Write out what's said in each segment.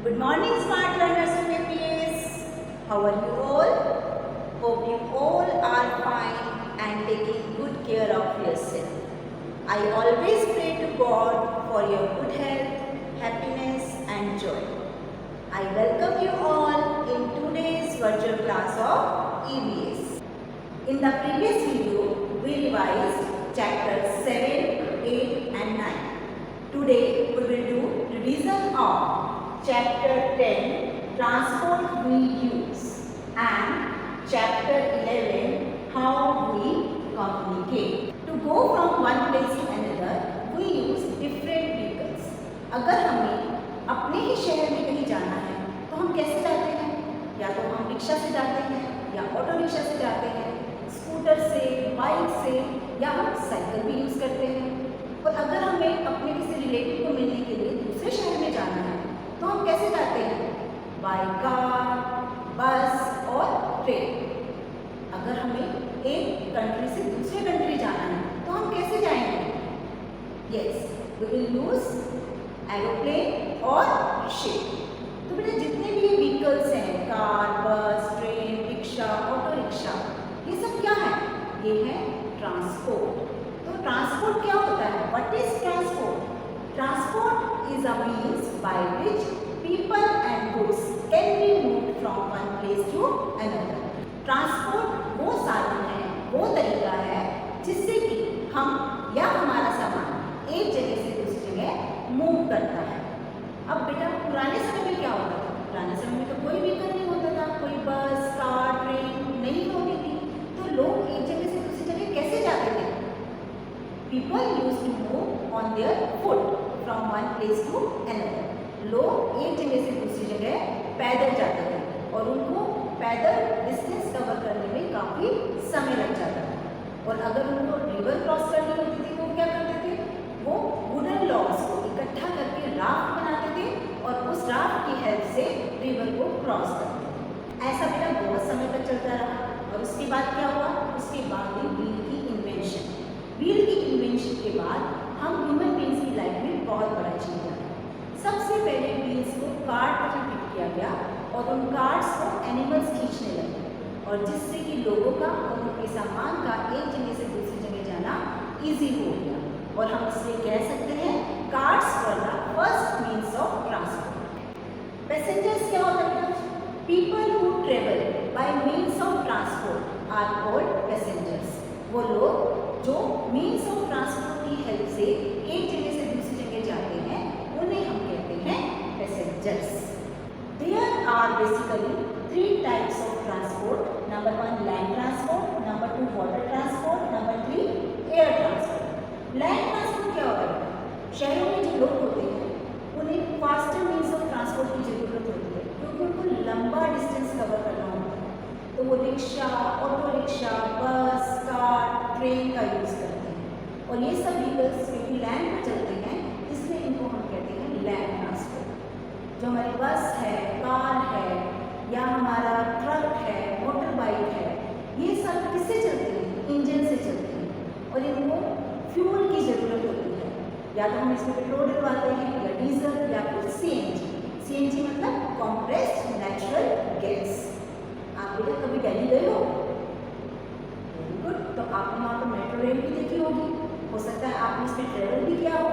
Good morning, smart learners of APS. How are you all? Hope you all are fine and taking good care of yourself. I always pray to God for your good health, happiness and joy. I welcome you all in today's virtual class of EVS. In the previous video, we revised chapters 7, 8 and 9. Today, we will do revision of Chapter 10, Transport We Use, and Chapter 11, How We Communicate. To go from one place to another, we use different vehicles. अगर हमें अपने ही शहर में कहीं जाना है, तो हम कैसे जाते हैं? या तो हम रिक्शा से जाते हैं, या ऑटो रिक्शा से जाते हैं, स्कूटर से, बाइक से, या हम साइकिल भी यूज़ करते हैं। और अगर हमें अपने किसी रिलेटिव को मिलने के लिए दूसरे शहर में जाना है, तो हम कैसे जाते हैं? बाय कार, बस और ट्रेन। अगर हमें एक कंट्री से दूसरे कंट्री जाना है, तो हम कैसे जाएंगे? Yes, we will use aeroplane और शिप। तो बेटा जितने भी व्हीकल्स हैं, कार, बस, ट्रेन, रिक्शा, ऑटो रिक्शा, ये सब क्या है? ये है ट्रांसपोर्ट। तो ट्रांसपोर्ट क्या होता है? What is transport? Transport is a means by which people and goods can be moved from one place to another. Transport वो साधन है, वो तरीका है जिससे कि हम या हमारा सामान एक जगह से दूसरी जगह मूव करता है। अब बेटा पुराने समय में क्या होता था? पुराने समय में तो कोई व्हीकल नहीं होता था, कोई बस, कार, ट्रेन नहीं होती थी, तो लोग एक जगह से दूसरी जगह कैसे जाते थे? People used to move on their foot from one place to another. लोग एक जगह से दूसरी जगह पैदल जाते थे और उनको पैदल डिस्टेंस कवर करने में काफ़ी समय लग जाता था। और अगर उनको रिवर क्रॉस करनी होती थी तो क्या करते थे? वो वुडन लॉग्स को इकट्ठा करके राफ्ट बनाते थे और उस राफ्ट की हेल्प से रिवर को क्रॉस करते थे। ऐसा बेटा बहुत समय तक चलता रहा और उसके बाद क्या हुआ? उसके बाद व्हील की इन्वेंशन। व्हील की इन्वेंशन के बाद हम ह्यूमन बींग्स की लाइफ में बहुत बड़ा चेंज आया। सबसे पहले व्हील्स को कार्ट पर फिट किया गया और उन कार्ट्स को एनिमल्स खींचने लगे और जिससे कि लोगों का और उनके सामान का एक जगह से दूसरी जगह जाना इजी हो गया। और हम इसलिए कह सकते हैं carts were the first means of transport. Passengers क्या होता है? People who travel by means of transport are called passengers. वो लोग जो मीन्स ऑफ ट्रांसपोर्ट की हेल्प से एक जगह से दूसरी जगह जाते हैं, उन्हें हम कहते हैं passengers. There are basically 3 types of transport. Number 1 land transport, number 2 water transport, number 3 air transport. Land transport क्या होता है? शहरों में जो लोग होते हैं उन्हें फास्टर मीन्स ऑफ ट्रांसपोर्ट की जरूरत होती है क्योंकि उनको लंबा डिस्टेंस कवर करना होता है, तो वो रिक्शा, ऑटो रिक्शा, बस, कार, ट्रेन का यूज़ करते हैं। और ये सब व्हीकल्स क्योंकि लैंड पर चलते हैं इसलिए इनको हम कहते हैं लैंड ट्रांसपोर्ट। जो हमारी बस है, कार है या हमारा ट्रक है, मोटर बाइक है, ये सब किससे चलते हैं? इंजन से चलते हैं और इनको फ्यूल की ज़रूरत होती है। या तो हम इसमें पेट्रोल डलवाते हैं या डीजल या फिर सीएनजी। सीएनजी मतलब कॉम्प्रेस्ड नेचुरल गैस। आप बेटा कभी दिल्ली गए हो? Very good. तो आपने वहाँ पर मेट्रो रेल भी देखी होगी, हो सकता है आपने इस पर ट्रेवल भी किया हो।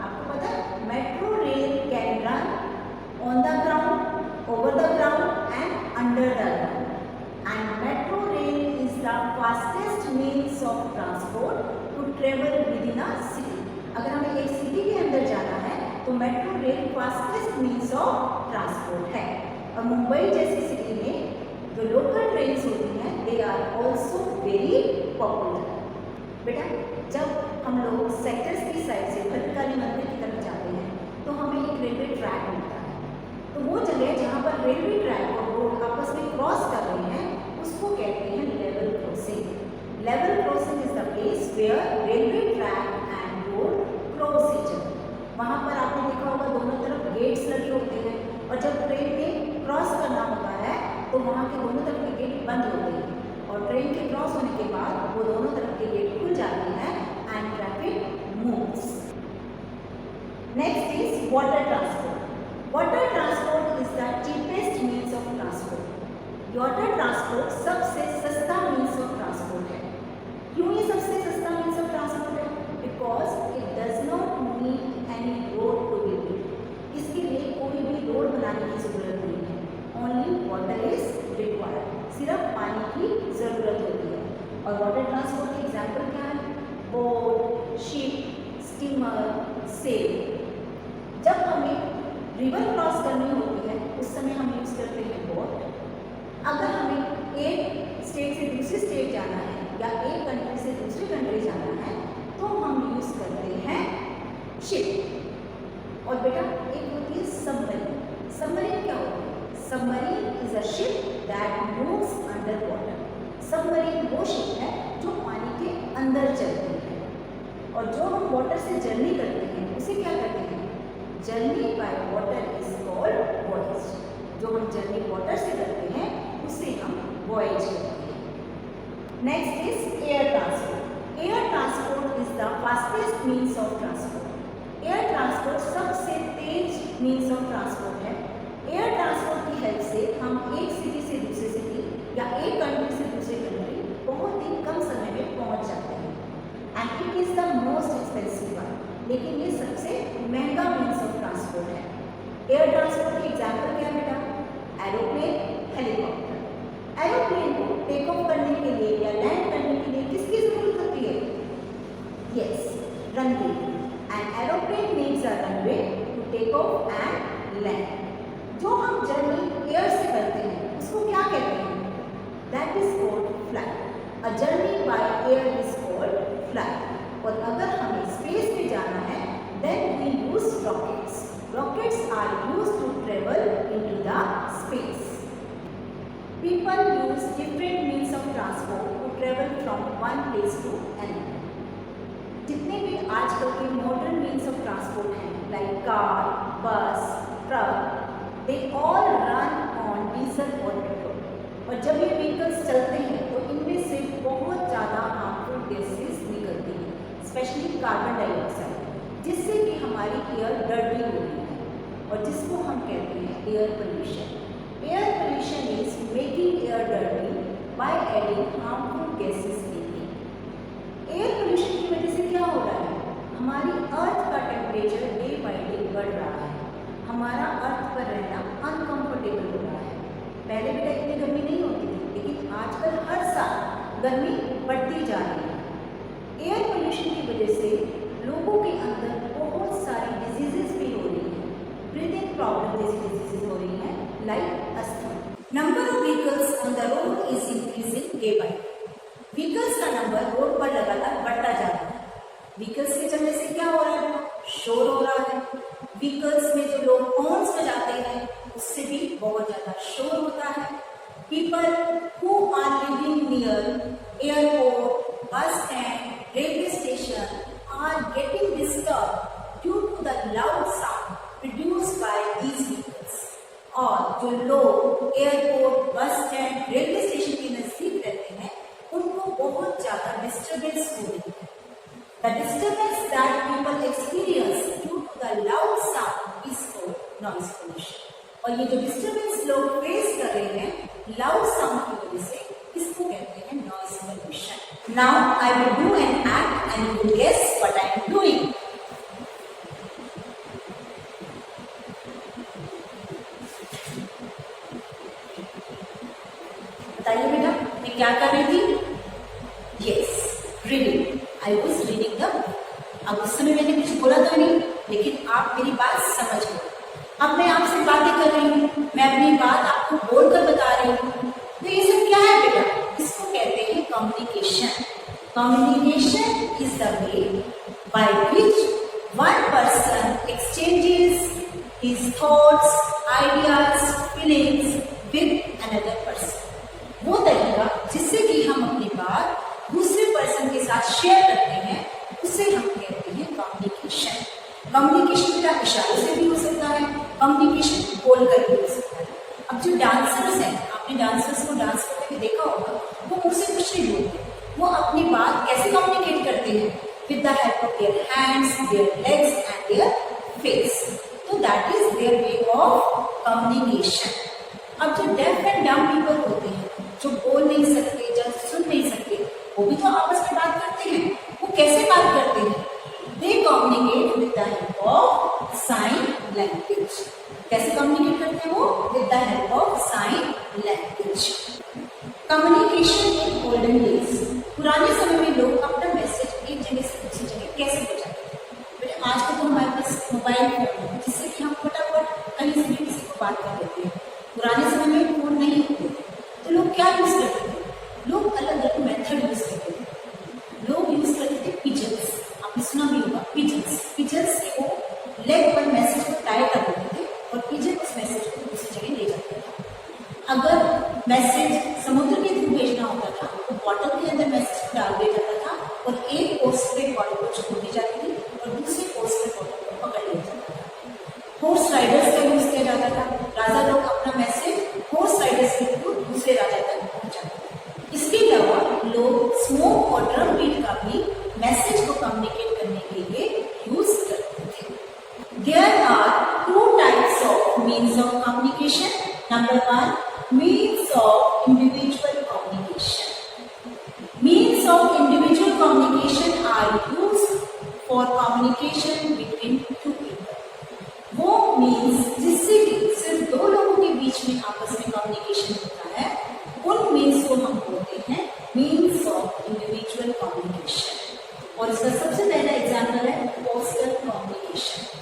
आपको पता है metro rail can run on the ground, over the ground and under the ground and metro rail is the fastest means of transport to travel within a city. अगर हमें एक सिटी के अंदर जाना है तो metro rail fastest means of transport है। और मुंबई जैसी सिटी में जो लोकल ट्रेन्स होती हैं they are also very popular. बेटा जब हम लोग सेक्टर्स की साइड से भद्रकाली मंदिर की तरफ जाते हैं तो हमें एक रेलवे ट्रैक मिलता है। तो वो जगह जहाँ पर रेलवे ट्रैक और रोड आपस में क्रॉस कर रहे हैं उसको कहते हैं level crossing. Level crossing is the place where railway track and road cross each other. वहाँ पर आपने देखा होगा दोनों तरफ गेट्स लगे होते हैं और जब ट्रेन में क्रॉस करना होता है तो वहाँ के दोनों तरफ के गेट बंद होते हैं और ट्रेन के क्रॉस होने के बाद वो दोनों तरफ के गेट खुल जाते हैं and traffic moves. Next is water transport. Water transport water transport सबसे सस्ता मीन्स ऑफ ट्रांसपोर्ट है। क्यों ये सबसे सस्ता मीन्स ऑफ ट्रांसपोर्ट है? Because it does not need any road to be built. इसके लिए कोई भी रोड बनाने की जरूरत नहीं है। ओनली वाटर इज रिक्वायर्ड, सिर्फ पानी की जरूरत होती है। और वाटर ट्रांसपोर्ट के एग्जाम्पल क्या है? Boat, ship, steamer, sail. जब हमें रिवर क्रॉस करनी होती है उस समय हम यूज करते हैं बोट। अगर हमें एक स्टेट से दूसरी स्टेट जाना है या एक कंट्री से दूसरी कंट्री जाना है तो हम यूज करते हैं शिप। और बेटा एक होती है सबमरीन। सबमरीन क्या होती है? Submarine is a ship that moves under water. Submarine वो शिप है जो पानी के अंदर चलती है। और जो हम वाटर से जर्नी करते हैं उसे क्या कहते हैं? Journey by water is called voyage. जो हम जर्नी वाटर से करते हैं उसे हम वॉयज कहते हैं। Next is air transport. Air transport is the fastest means of transport. Air transport सबसे तेज मीन्स ऑफ ट्रांसपोर्ट है। एयर ट्रांसपोर्ट की हेल्प से हम एक सिटी से दूसरी सिटी या एक कंट्री से दूसरी कंट्री बहुत ही कम समय में पहुंच जाते हैं। And it is the most expensive one, लेकिन ये सबसे महंगा मीन्स ऑफ ट्रांसपोर्ट है। एयर ट्रांसपोर्ट के एग्जाम्पल क्या है बेटा? Aeroplane, helicopter. एरोप्लेन को टेक ऑफ करने के लिए या लैंड करने के लिए किसकी जरूरत होती है? Yes, runway. And aeroplane needs a runway to take off and land. जो हम जर्नी एयर से करते हैं उसको क्या कहते हैं? That is called flight. A journey by air is called flight. और अगर हमें स्पेस में जाना है then we use rockets. Rockets are used to travel into the space. People use different means of transport to travel from one place to another. जितने भी आजकल के मॉडर्न मीन्स ऑफ ट्रांसपोर्ट हैं लाइक कार, बस, truck, they all run on diesel or petrol. और जब ये vehicles चलते हैं तो इनमें से बहुत ज़्यादा हार्मफुल गैसेस निकलती हैं, स्पेशली कार्बन डाइऑक्साइड, जिससे कि हमारी एयर डर्टी हो रही है और जिसको हम कहते हैं air pollution. Air pollution is making air dirty by adding harmful gases in it. Air pollution की वजह से क्या हो रहा है? हमारी अर्थ का टेम्परेचर डे बाय डे बढ़ रहा है। हमारा अर्थ पर रहना अनकंफर्टेबल हो रहा है। पहले बेटा इतनी गर्मी नहीं होती थी, लेकिन आजकल हर साल गर्मी बढ़ती जा रही है। एयर पोल्यूशन की वजह से लोगों के अंदर बहुत सारी डिजीजेस भी हो रही हैं। ब्रीथिंग प्रॉब्लम जैसी डिजीजेस हो रही हैं like asthma. Number of vehicles on the road is increasing day by day. Vehicles का नंबर रोड पर लगातार बढ़ता जा रहा है। व्हीकल्स के चलने से क्या हो रहा है? शोर हो रहा है। व्हीकल्स में जो लोग हॉर्न्स बजाते हैं उससे भी बहुत ज्यादा शोर होता है। People who are living near airport, bus stand, railway station are getting disturbed due to the loud sound produced by these vehicles. और जो लोग airport, bus stand, railway station के नजदीक रहते हैं उनको बहुत ज्यादा डिस्टर्बेंस हो रही है। The disturbance that people experience due to the loud sound is called noise pollution. और ये जो डिस्टर्बेंस लोग फेस कर रहे हैं लाउड साउंड की वजह से, इसको कहते हैं noise pollution. Now I will do an act and you will guess what I am doing. बताइए बेटा मैं क्या कर रही थी? Yes, reading. I was reading the book. अब उस समय मैंने कुछ बोला तो नहीं, लेकिन आप मेरी बात समझ गए। अब मैं आपसे बातें कर रही हूँ, मैं अपनी बात आपको बोलकर बता रही हूँ। तो ये सब क्या है बेटा? इसको कहते हैं communication. Communication is the way by which one person exchanges his thoughts, ideas, feelings with another person. वो तरीका जिससे कि हम अपनी बात दूसरे पर्सन के साथ शेयर करते हैं उसे हम कहते हैं कम्युनिकेशन। कम्युनिकेशन का इशारे से भी हो सकता है, कम्युनिकेशन बोलकर भी हो सकता है। अब जो डांसर्स हैं, आपने डांसर्स को डांस करते हुए देखा होगा, वो मुझसे कुछ नहीं बोलते, वो अपनी बात कैसे कम्युनिकेट करते हैं? With the help of their hands, their legs and their face. तो that is their way of communication. अब जो डेफ एंड डम पीपल होते हैं, जो बोल नहीं सकते, जो सुन नहीं सकते, वो भी तो आपस में बात करते हैं। वो कैसे बात करते हैं? दे communicate with the help of sine language. कैसे कम्युनिकेट करते हैं वो? With the help of sine language. Communication in olden days, पुराने समय में लोग अपना मैसेज एक जगह से दूसरी जगह कैसे पहुंचाते थे? आज तो हमारे पास मोबाइल फोन है, जिससे कि हम फटाफट कहीं से भी किसी को बात कर लेते हैं। पुराने समय में फोन नहीं होते थे, तो लोग क्या यूज करते थे? लोग अलग अलग मेथड यूज करते थे। लोग यूज करते थे पिजन्स, आपने सुना भी होगा पिजन्स। पिजन्स से वो लेग पर मैसेज को टाई कर देते थे और पिजन उस मैसेज को दूसरी जगह ले जाते थे। अगर मैसेज समुद्र के थ्रू भेजना होता था तो बॉटल के अंदर मैसेज को डाल दिया जाता था और एक पोस्ट पे बॉटल को छोड़ दी जाती थी और दूसरे पोस्ट पे बॉटल को पकड़ लिया जाता था। हॉर्स राइडर्स का यूज किया जाता था। राजा लोग अपना मैसेज हॉर्स राइडर्स के थ्रू दूसरे राजा तक पहुंचाते थे। इसके अलावा लोग स्मोक और ड्रम बीट का भी मैसेज को कम्युनिकेट करने के लिए यूज करते थे। There are two types of means of communication. Number one, means of individual communication. Means of individual communication are used for communication between two people. वो means जिससे कि सिर्फ दो लोगों के बीच में आपस में communication होता है, उन means को हम बोलते हैं means of individual communication. और इसका सबसे पहला एग्जाम्पल है पोस्टल कम्युनिकेशन।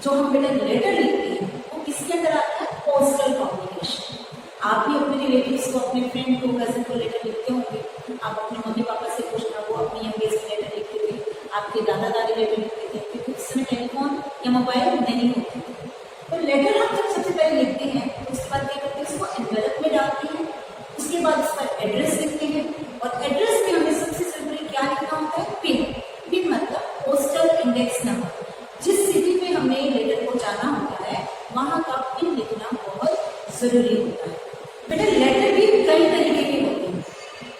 जो हम बेटा लेटर लिखते हैं वो किसके अंदर आता है? Postal communication. आप भी अपने रिलेटिव्स को, अपने फ्रेंड को, कजिन को लेटर लिखते होंगे। आप अपने मम्मी पापा से पूछना, वो अपनी यंगेस्ट में लेटर लिखते थे, आपके दादा दादी लेटर लिखते थे, क्योंकि उस समय टेलीफोन या मोबाइल नहीं होते थे। तो लेटर हम जब सबसे पहले लिखते हैं तो उसके बाद क्या करते हैं? उसको एनवेलप में डालते हैं, उसके बाद उस पर एड्रेस लिखते हैं और एड्रेस में हमें सबसे जरूरी क्या लिखना होता है? पिन। पिन मतलब पोस्टल इंडेक्स नंबर। जिस सिटी में हमें लेटर पहुंचाना होता है वहां का पिन लिखना बहुत जरूरी होता है। बेटा लेटर भी कई तरीके के होते हैं,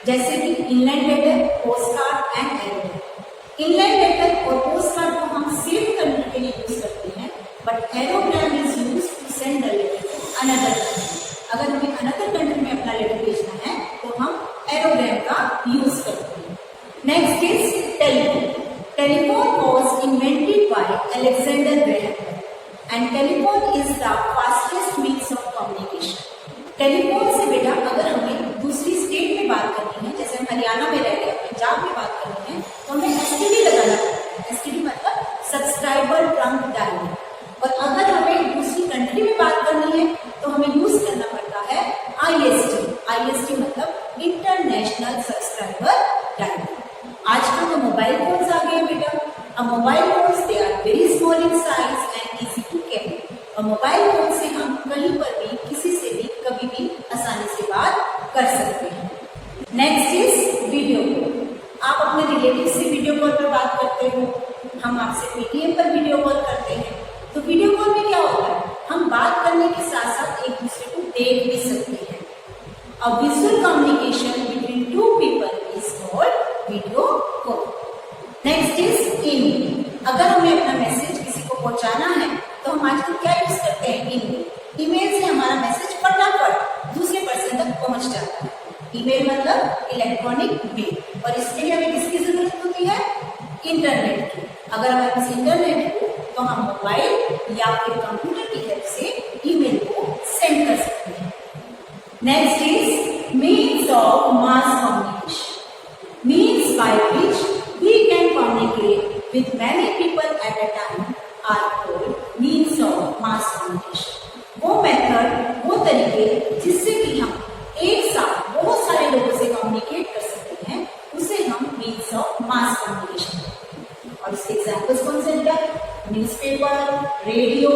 जैसे कि inland letter, post card and aerogram. Inland letter और पोस्ट कार्ड को हम सेव करने के लिए यूज करते हैं, but aerogram is use to send the letter to another country. अगर हमें अनदर कंट्री में अपना लेटर भेजना है तो हम एरोग्राम का यूज करते हैं। Next is telephone. Telephone was invented by Alexander Graham Bell, and telephone is the fastest means of communication. Telephone से बेटा अगर हमें दूसरी स्टेट में बात करनी है, जैसे हम हरियाणा में रह रहे हैं, पंजाब में बात करनी है, तो हमें एसटीडी लगाना पड़ता है। एसटीडी मतलब सब्सक्राइबर ट्रंक डायल। और अगर हमें दूसरी कंट्री में बात करनी है तो हमें यूज करना पड़ता है आईएसटी। आईएसटी मतलब इंटरनेशनल सब्सक्राइबर डायल। आजकल तो मोबाइल फोन्स आ गए बेटा। अब mobile phones they are very small in size and easy to carry. और मोबाइल फोन से हम कहीं पर भी किसी से भी कभी भी आसानी से बात कर सकते हैं। Next is video call. आप अपने रिलेटिव से वीडियो कॉल पर बात करते हो, हम आपसे पेटीएम पर वीडियो कॉल करते हैं। तो वीडियो कॉल में क्या होता है? हम बात करने के साथ साथ एक दूसरे को देख भी सकते हैं। A visual communication between two people is called video call. Next is email. अगर हमें अपना मैसेज किसी को पहुंचाना है तो हम आजकल क्या यूज करते हैं? ईमेल। ईमेल से हमारा मैसेज फटाफट दूसरे पर्सन तक पहुंच जाता है। ईमेल मतलब इलेक्ट्रॉनिक मेल। और इसके लिए हमें किसकी जरूरत होती है? इंटरनेट की। अगर हमारे पास इंटरनेट हो तो हम मोबाइल या फिर कंप्यूटर की हेल्प से ईमेल को सेंड कर सकते हैं। Next is means of mass communication. Means by which we can communicate with many people at a time are called means of mass communication. वो मेथड, वो तरीके जिससे कि हम एक साथ बहुत सारे लोगों से कम्युनिकेट कर सकते हैं, उसे हम means of mass communication कहते हैं। और इसके एग्जाम्पल्स कौन से हैं? Newspaper, radio,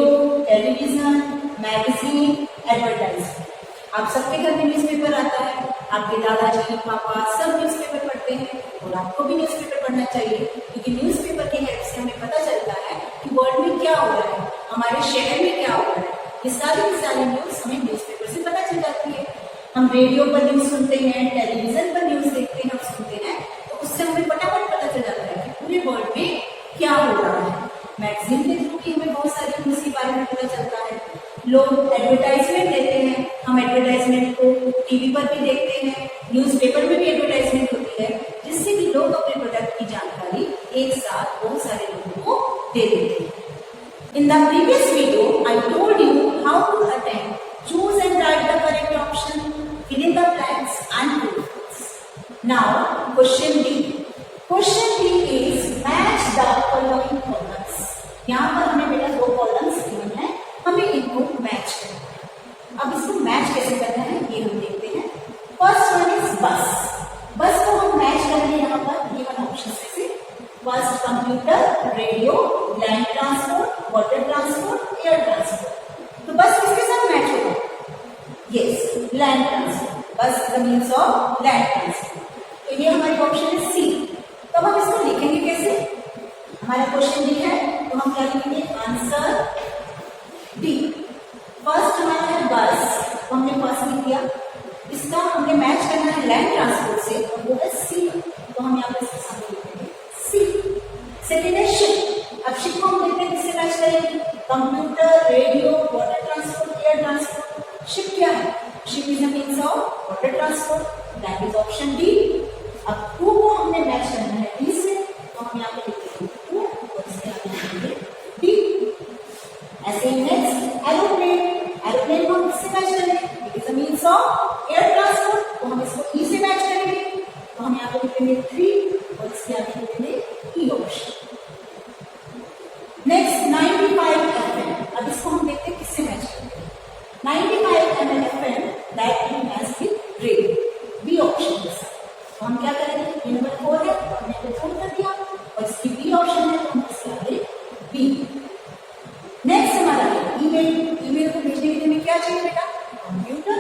television, magazine, advertisement. आप सबके घर में न्यूज़पेपर आता है, आपके दादाजी, पापा सब न्यूज़पेपर पढ़ते हैं और आपको भी न्यूज़पेपर पढ़ना चाहिए, क्योंकि न्यूज़पेपर की हेल्प से हमें पता चलता है कि वर्ल्ड में क्या हो रहा है, हमारे शहर में क्या हो रहा है। ये सारी की सारी न्यूज़ हमें न्यूज़पेपर से पता चल जाती है। हम रेडियो पर न्यूज़ सुनते हैं, टेलीविजन पर न्यूज़ देखते हैं और सुनते हैं, तो उससे हमें फटाफट पता चल जाता है कि पूरे वर्ल्ड में क्या हो रहा है। मैगजीन के थ्रू भी हमें बहुत सारी न्यूज़ के बारे में पता चलता है। लोग एडवर्टाइजमेंट देते हैं, हम टीवी पर भी देखते हैं, न्यूज़पेपर में भी एडवर्टाइजमेंट होती है, जिससे कि लोग अपने प्रोडक्ट की जानकारी एक साथ बहुत सारे लोगों को दे देते हैं। In the previous video, I told you how to attempt, choose and write the correct option, fill in the blanks and true false. Now, question D. Question D is match the following columns. यहाँ पर हमें बेटा दो columns given है, हमें इनको match करना है। अब इसको मैच कैसे करना है ये हम देखते हैं। फर्स्ट वन इज बस। बस को हम मैच करेंगे यहाँ पर गिवन ऑप्शन से। First computer, radio, land transport, water transport, air transport. तो बस किसके साथ मैच होगा? Yes, land transport. Bus the means of land transport. तो ये हमारी ऑप्शन है सी। तो हम इसको लिखेंगे कैसे? हमारा क्वेश्चन डी है तो हम क्या लिखेंगे? Answer D. फर्स्ट हमारा है बस, तो हमने फर्स्ट लिख दिया। इसका हमने मैच करना है लैंड ट्रांसपोर्ट से, और वो है सी। तो हम यहाँ पे इसके सामने लिखेंगे सी। सेकेंड है शिप। अब शिप को हम देखते हैं किससे मैच करेंगे? Computer, radio, water transport, air transport. Ship क्या है? Ship is the means of water transport, that is option D. अब टू को हमने मैच करना है डी से, तो हम यहाँ पे लिखेंगे टू और इसके आगे लिखेंगे डी। ऐसे ही नेक्स्ट एरोप्लेन। एरोप्लेन को हम किससे मैच करेंगे? It is the means of air transport, तो हम इसको ई से मैच करेंगे, तो हम यहाँ पे लिखेंगे 3 और इसके आगे लिखेंगे ई ऑप्शन। Next 95 FM। अब इसको हम देखते हैं किससे मैच करते हैं। 95 mm FM that will match with radio, B option के साथ। तो हम क्या करेंगे? ये नंबर 4 है तो हमने इसे 4 कर दिया, और इसकी बी ऑप्शन है तो हम इसके आगे बी। नेक्स्ट हमारा ईमेल। ईमेल को भेजने के लिए हमें क्या चाहिए बेटा? कंप्यूटर।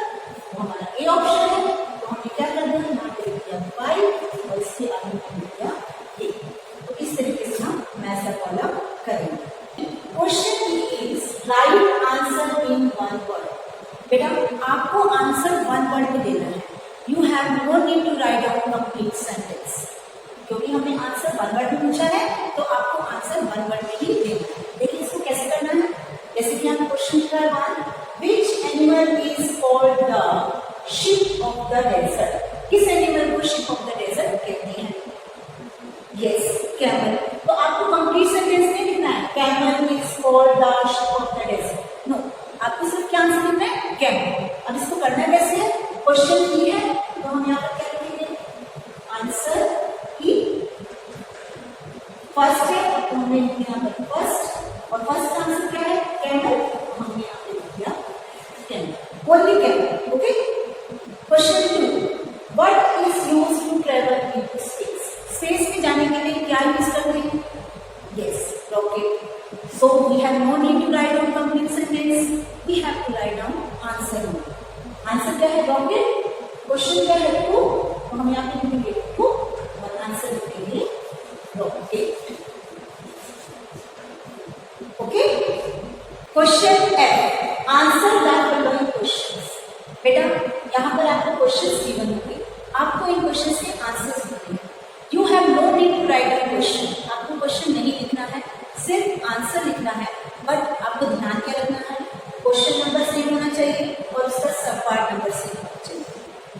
तो हमारा ए ऑप्शन है, तो हमने क्या कर दिया? यहाँ पे लिख दिया 5 और इसके आगे लिख दिया ए। तो इस तरीके से हम मैच द कॉलम करेंगे। Question is write answer in one word. बेटा आपको आंसर वन वर्ड में देना है। You have no need to write out complete sentence, क्योंकि हमने आंसर वन वर्ड में पूछा है तो आपको आंसर वन वर्ड में ही देना है। देखिए इसको कैसे करना है। जैसे कि हम question number 1, which animal is called the ship of the desert. किस एनिमल को शिप ऑफ द डेजर्ट कहते हैं? Yes, camel. तो आपको कंप्लीट सेंटेंस नहीं लिखना है camel is called the ship of the desert, no, आपको सिर्फ क्या आंसर लिखना है? कैमल। अब इसको करना कैसे है? क्वेश्चन ई है तो हम यहाँ पर क्या लिखेंगे? आंसर ई। फर्स्ट है तो हमने लिखा यहाँ पर फर्स्ट, और फर्स्ट आंसर क्या है? कैमल। तो हमने यहाँ पे लिख दिया camel, only camel. Okay. Question 2, what is used to travel in space. Space में जाने के लिए क्या यूज करते हैं? Yes, rocket. So we have no need to write down complete sentence, we have to write down answer. Answer क्या है? Rocket. Question क्या है? 2, तो हम यहाँ पे लिखेंगे 2 और आंसर लिखेंगे rocket. Okay. Question F, answer the following questions. बेटा यहाँ पर आपको क्वेश्चंस गिवन होंगे, आपको इन क्वेश्चंस के आंसर्स लिखने हैं। You have no need to write the question, आपको क्वेश्चन नहीं लिखना है, सिर्फ आंसर लिखना है। बट आपको ध्यान क्या रखना है? क्वेश्चन नंबर सेम होना चाहिए और उसका सब पार्ट नंबर सेम होना चाहिए।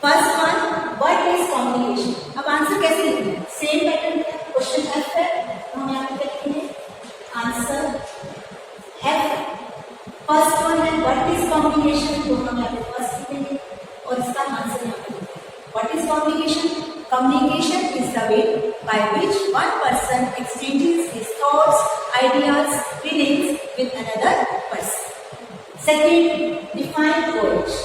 First one, what is combination. अब आंसर कैसे लिखना है? सेम पैटर्न है। क्वेश्चन एफ है तो हम यहाँ पे लिखेंगे आंसर एफ। फर्स्ट वन है व्हाट इज कॉम्बिनेशन, तो हम यहाँ पे फर्स्ट लिखेंगे और इसका आंसर यहाँ पे लिखेंगे। What is combination? Communication is the way by which one person exchanges his thoughts, ideas, feelings with another person. Second, define voyage.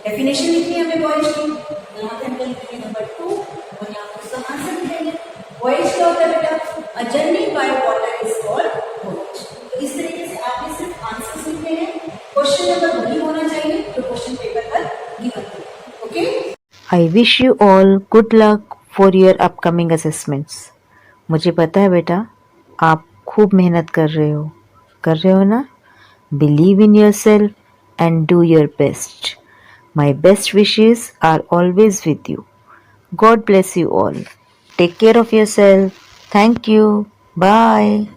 Definition लिखनी है हमें voyage की, तो यहाँ पे हम लिखेंगे नंबर 2 और यहाँ पे उसका आंसर लिखेंगे। voyage क्या होता है बेटा? A journey by water is called voyage. तो इस तरीके से आपने सिर्फ आंसर लिखने हैं। क्वेश्चन नंबर वही होना चाहिए जो क्वेश्चन पेपर पर गिवन है। Okay. I wish you all good luck for your upcoming assessments. मुझे पता है बेटा आप खूब मेहनत कर रहे हो ना? Believe in yourself and do your best. My best wishes are always with you. God bless you all. Take care of yourself. Thank you. Bye.